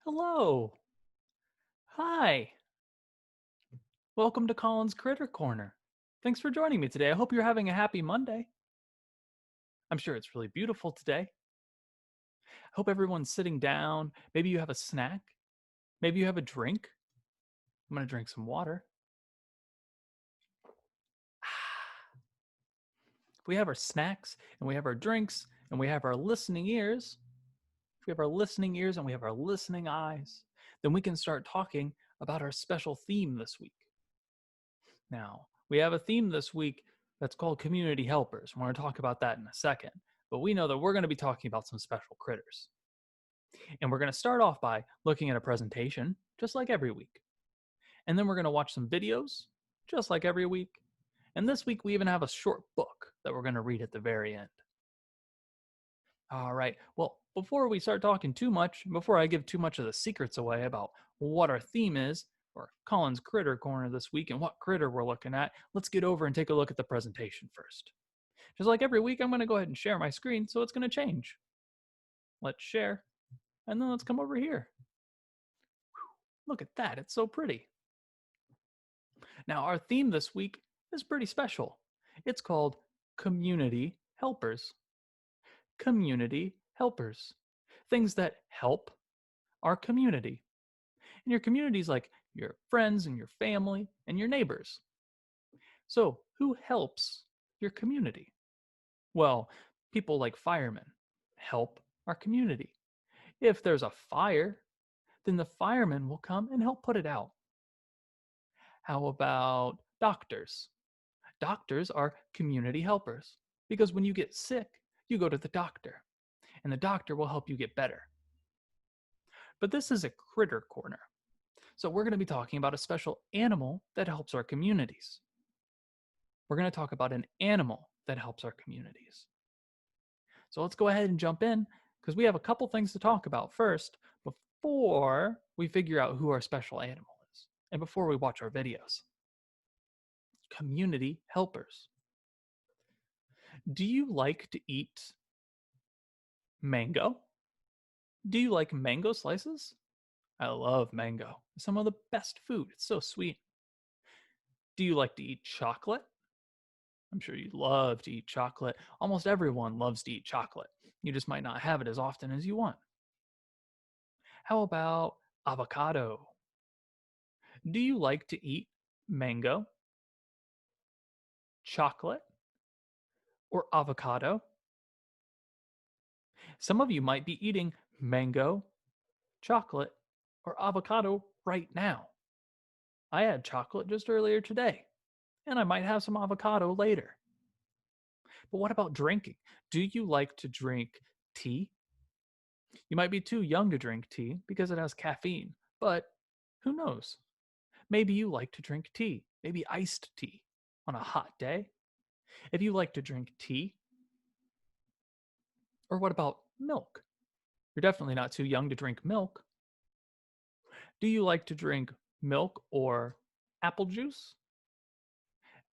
Hello. Hi. Welcome to Colin's Critter Corner. Thanks for joining me today. I hope you're having a happy Monday. I'm sure it's really beautiful today. I hope everyone's sitting down. Maybe you have a snack. Maybe you have a drink. I'm going to drink some water. If we have our snacks and we have our drinks and we have our listening ears, if we have our listening ears and we have our listening eyes, then we can start talking about our special theme this week. Now, we have a theme this week that's called community helpers. We're going to talk about that in a second. But we know that we're going to be talking about some special critters. And we're going to start off by looking at a presentation, just like every week. And then we're going to watch some videos, just like every week. And this week, we even have a short book that we're going to read at the very end. All right. Well, before we start talking too much, before I give too much of the secrets away about what our theme is, or Colin's Critter Corner this week, and what critter we're looking at, let's get over and take a look at the presentation first. Just like every week, I'm going to go ahead and share my screen, so it's going to change. Let's share, and then let's come over here. Look at that. It's so pretty. Now, our theme this week is pretty special. It's called Community Helpers. Community helpers. Things that help our community. And your community is like your friends and your family and your neighbors. So, who helps your community? Well, people like firemen help our community. If there's a fire, then the firemen will come and help put it out. How about doctors? Doctors are community helpers because when you get sick, you go to the doctor, and the doctor will help you get better. But this is a critter corner. So we're going to be talking about a special animal that helps our communities. We're going to talk about an animal that helps our communities. So let's go ahead and jump in because we have a couple things to talk about first before we figure out who our special animal is and before we watch our videos. Community helpers. Do you like to eat mango? Do you like mango slices? I love mango. It's some of the best food. It's so sweet. Do you like to eat chocolate? I'm sure you love to eat chocolate. Almost everyone loves to eat chocolate. You just might not have it as often as you want. How about avocado? Do you like to eat mango, chocolate, or avocado? Some of you might be eating mango, chocolate, or avocado right now. I had chocolate just earlier today, and I might have some avocado later. But what about drinking? Do you like to drink tea? You might be too young to drink tea because it has caffeine, but who knows? Maybe you like to drink tea, maybe iced tea on a hot day. If you like to drink tea, or what about milk? You're definitely not too young to drink milk. Do you like to drink milk or apple juice?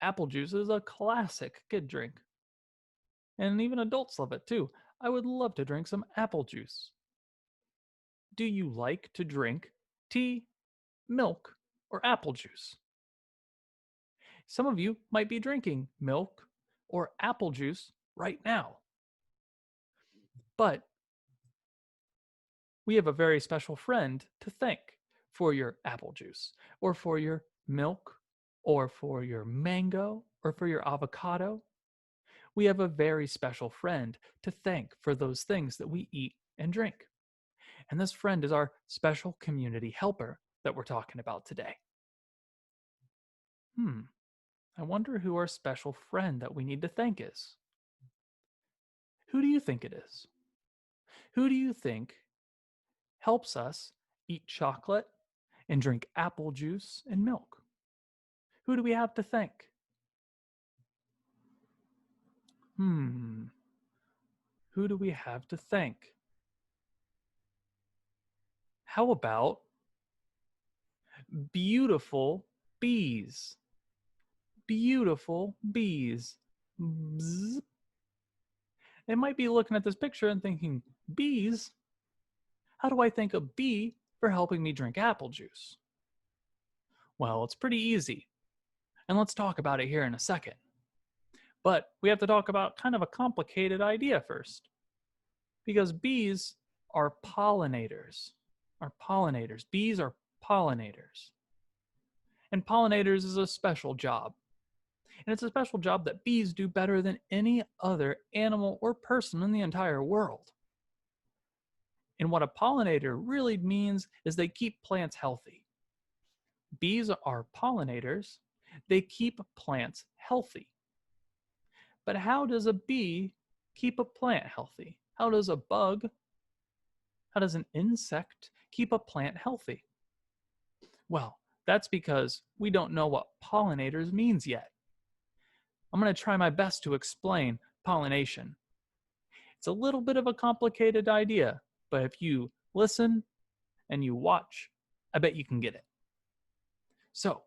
Apple juice is a classic kid drink, and even adults love it too. I would love to drink some apple juice. Do you like to drink tea, milk, or apple juice? Some of you might be drinking milk or apple juice right now. But we have a very special friend to thank for your apple juice, or for your milk, or for your mango, or for your avocado. We have a very special friend to thank for those things that we eat and drink. And this friend is our special community helper that we're talking about today. I wonder who our special friend that we need to thank is. Who do you think it is? Who do you think helps us eat chocolate and drink apple juice and milk? Who do we have to thank? Hmm, who do we have to thank? How about beautiful bees? Beautiful bees. Bzz. They might be looking at this picture and thinking, bees? How do I thank a bee for helping me drink apple juice? Well, it's pretty easy, and let's talk about it here in a second. But we have to talk about kind of a complicated idea first, because bees are pollinators. Bees are pollinators. And pollinators is a special job. And it's a special job that bees do better than any other animal or person in the entire world. And what a pollinator really means is they keep plants healthy. Bees are pollinators. They keep plants healthy. But how does a bee keep a plant healthy? How does a bug, how does an insect keep a plant healthy? Well, that's because we don't know what pollinators means yet. I'm going to try my best to explain pollination. It's a little bit of a complicated idea, but if you listen and you watch, I bet you can get it. So,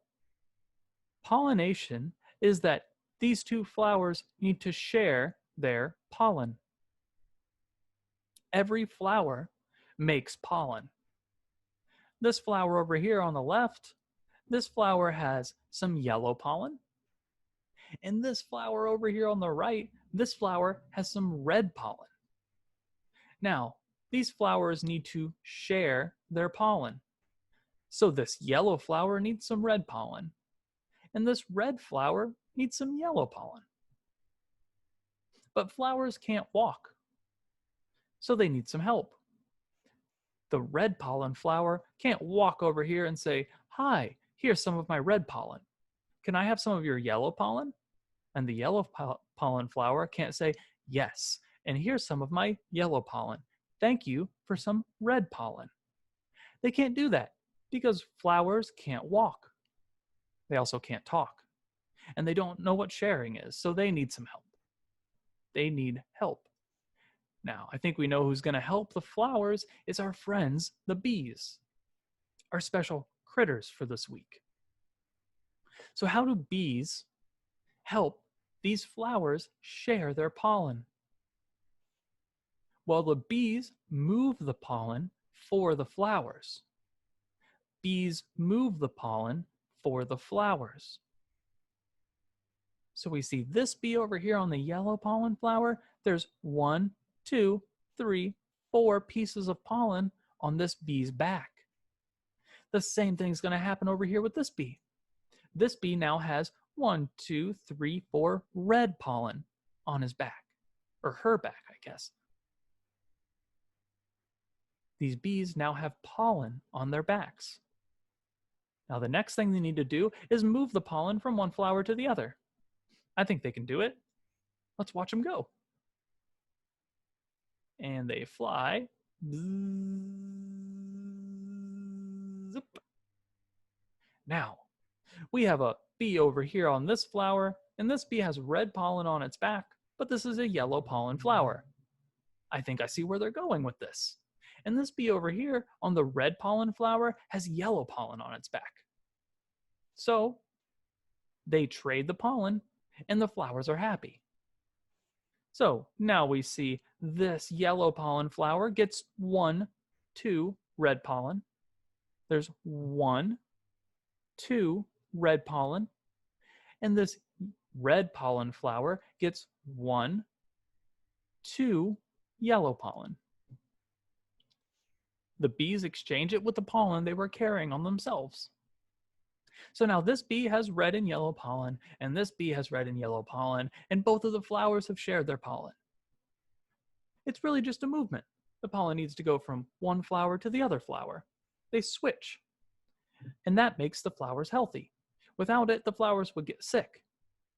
pollination is that these two flowers need to share their pollen. Every flower makes pollen. This flower over here on the left, this flower has some yellow pollen. And this flower over here on the right, this flower has some red pollen. Now, these flowers need to share their pollen. So this yellow flower needs some red pollen, and this red flower needs some yellow pollen. But flowers can't walk, so they need some help. The red pollen flower can't walk over here and say, "Hi, here's some of my red pollen. Can I have some of your yellow pollen?" And the yellow pollen flower can't say, "Yes, and here's some of my yellow pollen. Thank you for some red pollen." They can't do that because flowers can't walk. They also can't talk. And they don't know what sharing is, so they need some help. They need help. Now, I think we know who's going to help the flowers is our friends, the bees, our special critters for this week. So how do bees help these flowers share their pollen? Well, the bees move the pollen for the flowers. Bees move the pollen for the flowers. So we see this bee over here on the yellow pollen flower. There's 1, 2, 3, 4 pieces of pollen on this bee's back. The same thing's going to happen over here with this bee. This bee now has 1, 2, 3, 4 red pollen on his back, or her back, I guess. These bees now have pollen on their backs. Now the next thing they need to do is move the pollen from one flower to the other. I think they can do it. Let's watch them go. And they fly. Zip. Now, we have a bee over here on this flower, and this bee has red pollen on its back, but this is a yellow pollen flower. I think I see where they're going with this. And this bee over here on the red pollen flower has yellow pollen on its back. So they trade the pollen and the flowers are happy. So now we see this yellow pollen flower gets 1, 2 red pollen. There's 1, 2 red pollen. And this red pollen flower gets 1, 2 yellow pollen. The bees exchange it with the pollen they were carrying on themselves. So now this bee has red and yellow pollen, and this bee has red and yellow pollen, and both of the flowers have shared their pollen. It's really just a movement. The pollen needs to go from one flower to the other flower. They switch. And that makes the flowers healthy. Without it, the flowers would get sick.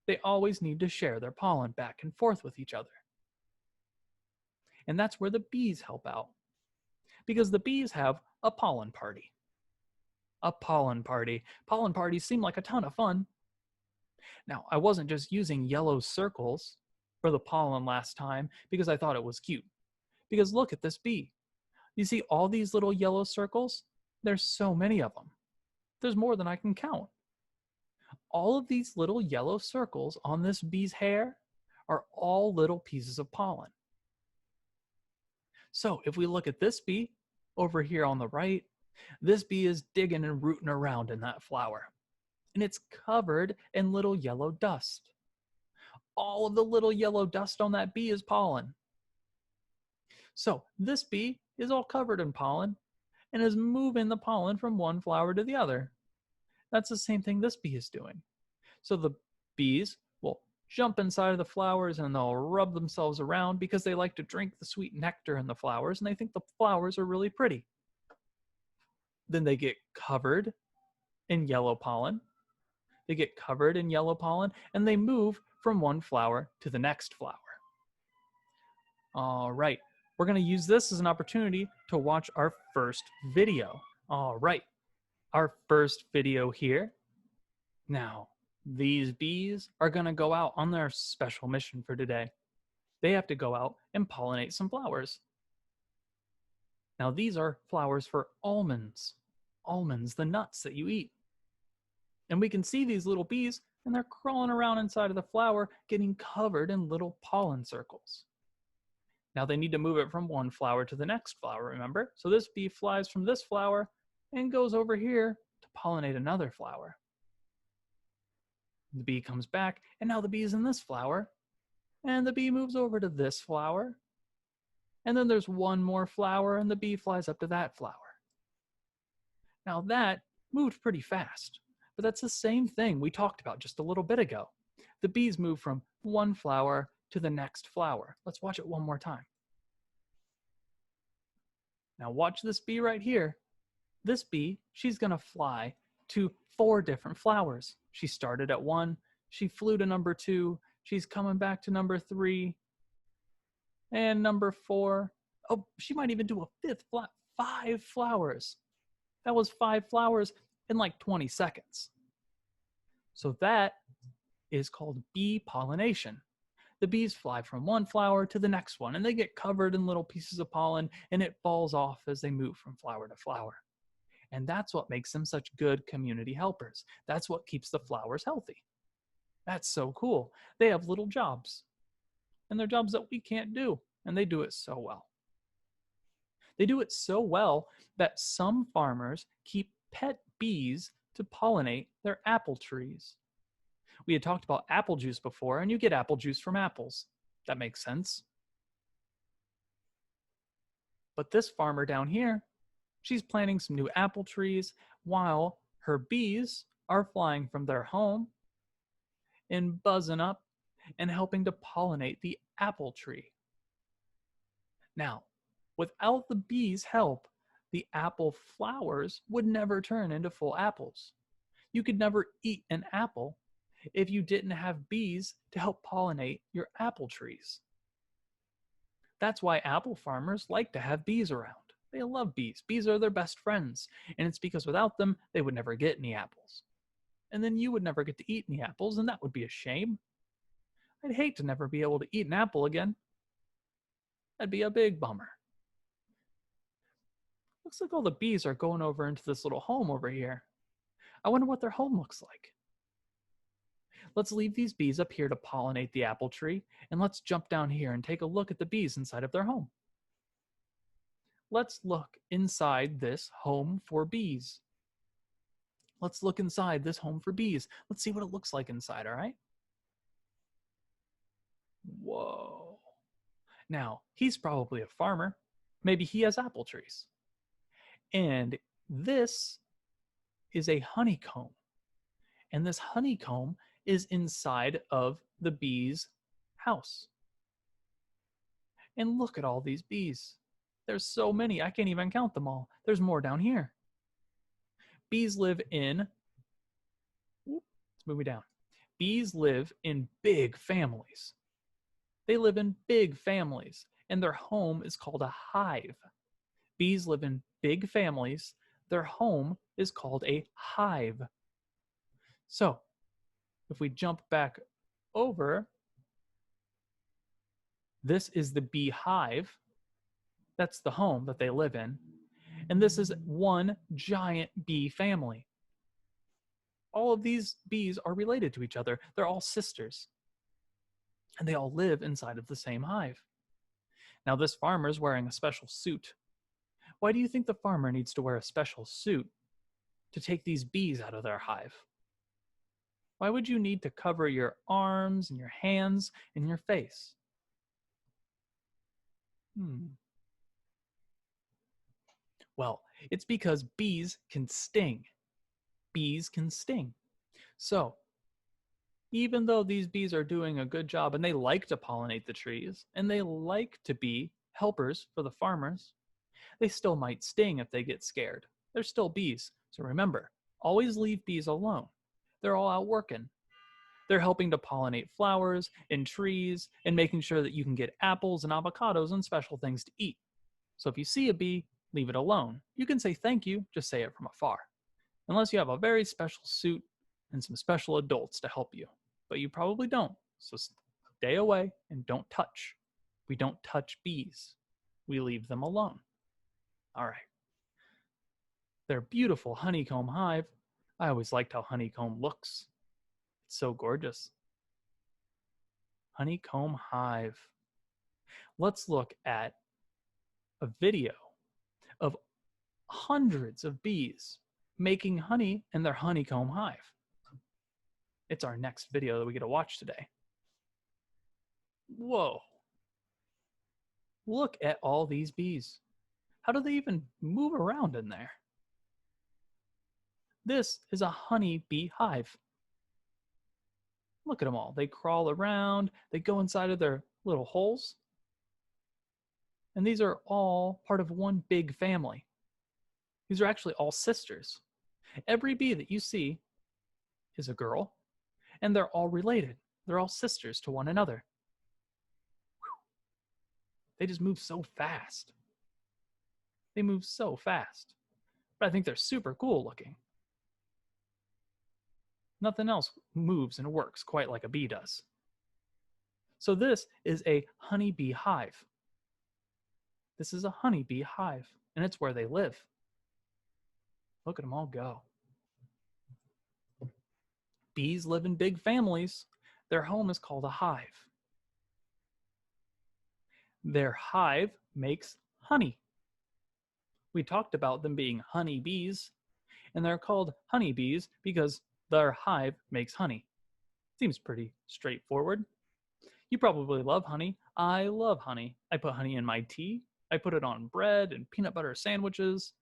They always need to share their pollen back and forth with each other. And that's where the bees help out. Because the bees have a pollen party. A pollen party. Pollen parties seem like a ton of fun. Now, I wasn't just using yellow circles for the pollen last time because I thought it was cute. Because look at this bee. You see all these little yellow circles? There's so many of them. There's more than I can count. All of these little yellow circles on this bee's hair are all little pieces of pollen. So if we look at this bee over here on the right, This bee is digging and rooting around in that flower, and it's covered in little yellow dust. All of the little yellow dust on that bee is pollen. So this bee is all covered in pollen and is moving the pollen from one flower to the other. That's the same thing this bee is doing. So the bees will jump inside of the flowers and they'll rub themselves around because they like to drink the sweet nectar in the flowers and they think the flowers are really pretty. Then they get covered in yellow pollen. They get covered in yellow pollen and they move from one flower to the next flower. All right, we're going to use this as an opportunity to watch our first video. All right, our first video here. Now, these bees are going to go out on their special mission for today. They have to go out and pollinate some flowers. Now, these are flowers for almonds. Almonds, the nuts that you eat. And we can see these little bees, and they're crawling around inside of the flower, getting covered in little pollen circles. Now, they need to move it from one flower to the next flower, remember? So this bee flies from this flower and goes over here to pollinate another flower. The bee comes back, and now the bee is in this flower, and the bee moves over to this flower, and then there's one more flower, and the bee flies up to that flower. Now that moved pretty fast, but that's the same thing we talked about just a little bit ago. The bees move from one flower to the next flower. Let's watch it one more time. Now watch this bee right here. This bee, she's gonna fly to 4 different flowers. She started at 1, she flew to number 2, she's coming back to number 3, and number 4. Oh, she might even do a 5th flower. 5 flowers. That was 5 flowers in like 20 seconds. So that is called bee pollination. The bees fly from one flower to the next one, and they get covered in little pieces of pollen, and it falls off as they move from flower to flower. And that's what makes them such good community helpers. That's what keeps the flowers healthy. That's so cool. They have little jobs, and they're jobs that we can't do, and they do it so well. They do it so well that some farmers keep pet bees to pollinate their apple trees. We had talked about apple juice before, and you get apple juice from apples. That makes sense. But this farmer down here, she's planting some new apple trees while her bees are flying from their home and buzzing up and helping to pollinate the apple tree. Now, without the bees' help, the apple flowers would never turn into full apples. You could never eat an apple if you didn't have bees to help pollinate your apple trees. That's why apple farmers like to have bees around. They love bees. Bees are their best friends. And it's because without them, they would never get any apples. And then you would never get to eat any apples, and that would be a shame. I'd hate to never be able to eat an apple again. That'd be a big bummer. Looks like all the bees are going over into this little home over here. I wonder what their home looks like. Let's leave these bees up here to pollinate the apple tree, and let's jump down here and take a look at the bees inside of their home. Let's look inside this home for bees. Let's look inside this home for bees. Let's see what it looks like inside, all right? Whoa. Now, he's probably a farmer. Maybe he has apple trees. And this is a honeycomb. And this honeycomb is inside of the bee's house. And look at all these bees. There's so many, I can't even count them all. There's more down here. Bees live in, let's move it down. Bees live in big families. They live in big families, and their home is called a hive. Bees live in big families. Their home is called a hive. So, if we jump back over, this is the beehive. That's the home that they live in. And this is one giant bee family. All of these bees are related to each other. They're all sisters. And they all live inside of the same hive. Now, this farmer's wearing a special suit. Why do you think the farmer needs to wear a special suit to take these bees out of their hive? Why would you need to cover your arms and your hands and your face? Hmm. Well, it's because bees can sting. Bees can sting. So, even though these bees are doing a good job and they like to pollinate the trees and they like to be helpers for the farmers, they still might sting if they get scared. They're still bees. So remember, always leave bees alone. They're all out working. They're helping to pollinate flowers and trees and making sure that you can get apples and avocados and special things to eat. So if you see a bee, leave it alone. You can say thank you, just say it from afar. Unless you have a very special suit and some special adults to help you. But you probably don't. So stay away and don't touch. We don't touch bees. We leave them alone. All right. Their beautiful honeycomb hive. I always liked how honeycomb looks. It's so gorgeous. Honeycomb hive. Let's look at a video of hundreds of bees making honey in their honeycomb hive. It's our next video that we get to watch today. Whoa. Look at all these bees. How do they even move around in there? This is a honey bee hive. Look at them all. They crawl around, they go inside of their little holes. And these are all part of one big family. These are actually all sisters. Every bee that you see is a girl, and they're all related. They're all sisters to one another. They just move so fast. They move so fast. But I think they're super cool looking. Nothing else moves and works quite like a bee does. So this is a honeybee hive. This is a honeybee hive, and it's where they live. Look at them all go. Bees live in big families. Their home is called a hive. Their hive makes honey. We talked about them being honeybees, and they're called honeybees because their hive makes honey. Seems pretty straightforward. You probably love honey. I love honey. I put honey in my tea. I put it on bread and peanut butter sandwiches.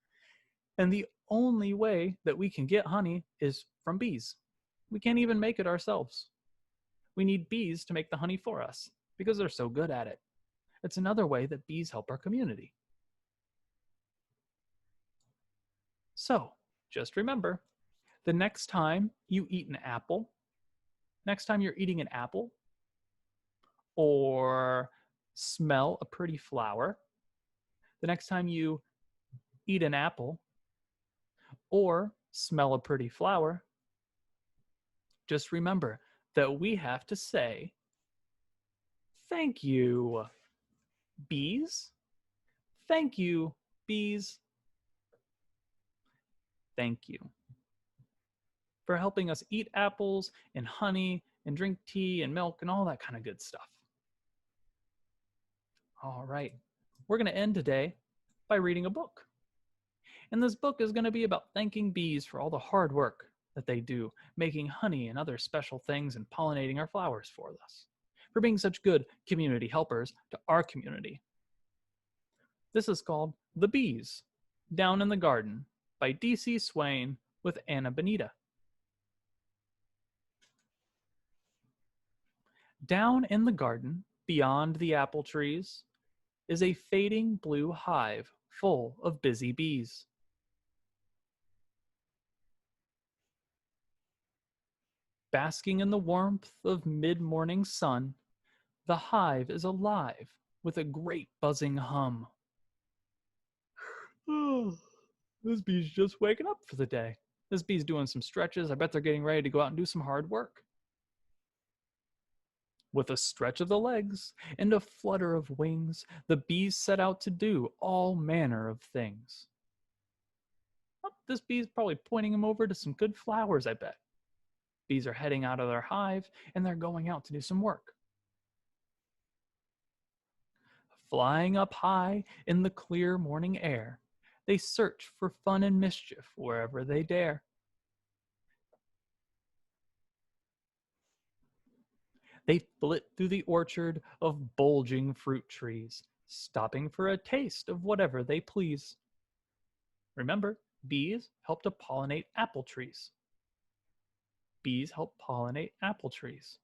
And the only way that we can get honey is from bees. We can't even make it ourselves. We need bees to make the honey for us because they're so good at it. It's another way that bees help our community. So, just remember, the next time you eat an apple, next time you're eating an apple, or smell a pretty flower, the next time you eat an apple, or smell a pretty flower, just remember that we have to say, thank you, bees. Thank you, bees. Thank you for helping us eat apples and honey and drink tea and milk and all that kind of good stuff. All right, we're going to end today by reading a book. And this book is going to be about thanking bees for all the hard work that they do, making honey and other special things and pollinating our flowers for us, for being such good community helpers to our community. This is called The Bees, Down in the Garden by D.C. Swain with Anna Benita. Down in the garden, beyond the apple trees, is a fading blue hive full of busy bees. Basking in the warmth of mid-morning sun, the hive is alive with a great buzzing hum. Oh, this bee's just waking up for the day. This bee's doing some stretches. I bet they're getting ready to go out and do some hard work. With a stretch of the legs and a flutter of wings, the bees set out to do all manner of things. Oh, this bee's probably pointing them over to some good flowers, I bet. Bees are heading out of their hive and they're going out to do some work. Flying up high in the clear morning air, They search for fun and mischief wherever they dare. They flit through the orchard of bulging fruit trees, stopping for a taste of whatever they please. Remember, bees help to pollinate apple trees. Bees help pollinate apple trees.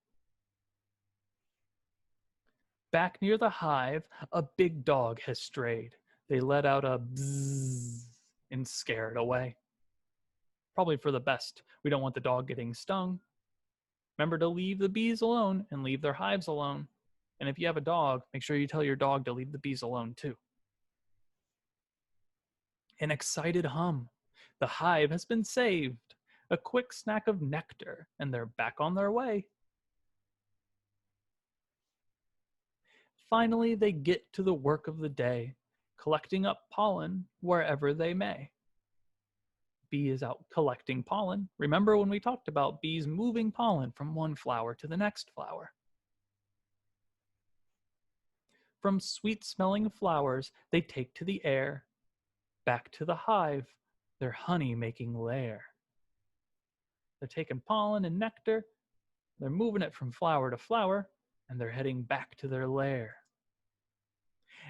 Back near the hive, a big dog has strayed. They let out a bzzz and scare it away. Probably for the best. We don't want the dog getting stung. Remember to leave the bees alone and leave their hives alone. And if you have a dog, make sure you tell your dog to leave the bees alone too. An excited hum. The hive has been saved. A quick snack of nectar, and they're back on their way. Finally, they get to the work of the day, collecting up pollen wherever they may. Bee is out collecting pollen. Remember when we talked about bees moving pollen from one flower to the next flower? From sweet smelling flowers, they take to the air, back to the hive, their honey making lair. They're taking pollen and nectar, they're moving it from flower to flower, and they're heading back to their lair.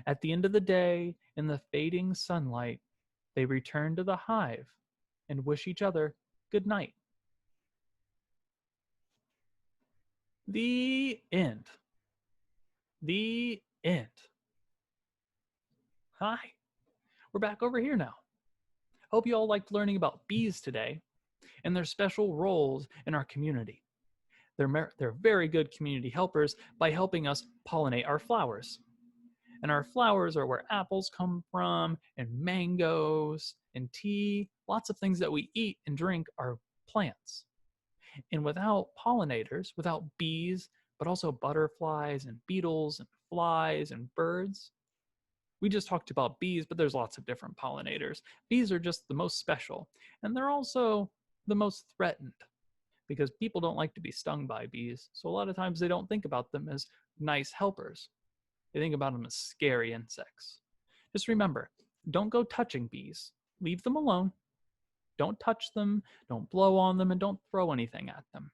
At the end of the day, in the fading sunlight, they return to the hive and wish each other good night. The end. The end. Hi, we're back over here now. Hope you all liked learning about bees today and their special roles in our community. They're very good community helpers by helping us pollinate our flowers. And our flowers are where apples come from, and mangoes, and tea. Lots of things that we eat and drink are plants. And without pollinators, without bees, but also butterflies and beetles and flies and birds, we just talked about bees, but there's lots of different pollinators. Bees are just the most special, and they're also the most threatened because people don't like to be stung by bees. So a lot of times they don't think about them as nice helpers. They think about them as scary insects. Just remember, don't go touching bees. Leave them alone. Don't touch them, don't blow on them, and don't throw anything at them.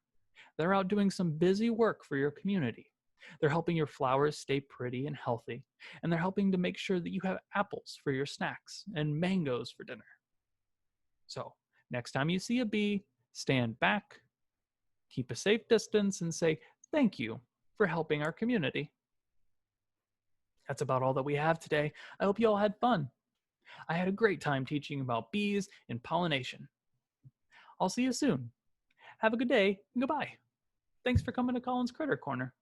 They're out doing some busy work for your community. They're helping your flowers stay pretty and healthy, and they're helping to make sure that you have apples for your snacks and mangoes for dinner. So, next time you see a bee, stand back, keep a safe distance, and say thank you for helping our community. That's about all that we have today. I hope you all had fun. I had a great time teaching about bees and pollination. I'll see you soon. Have a good day and goodbye. Thanks for coming to Colin's Critter Corner.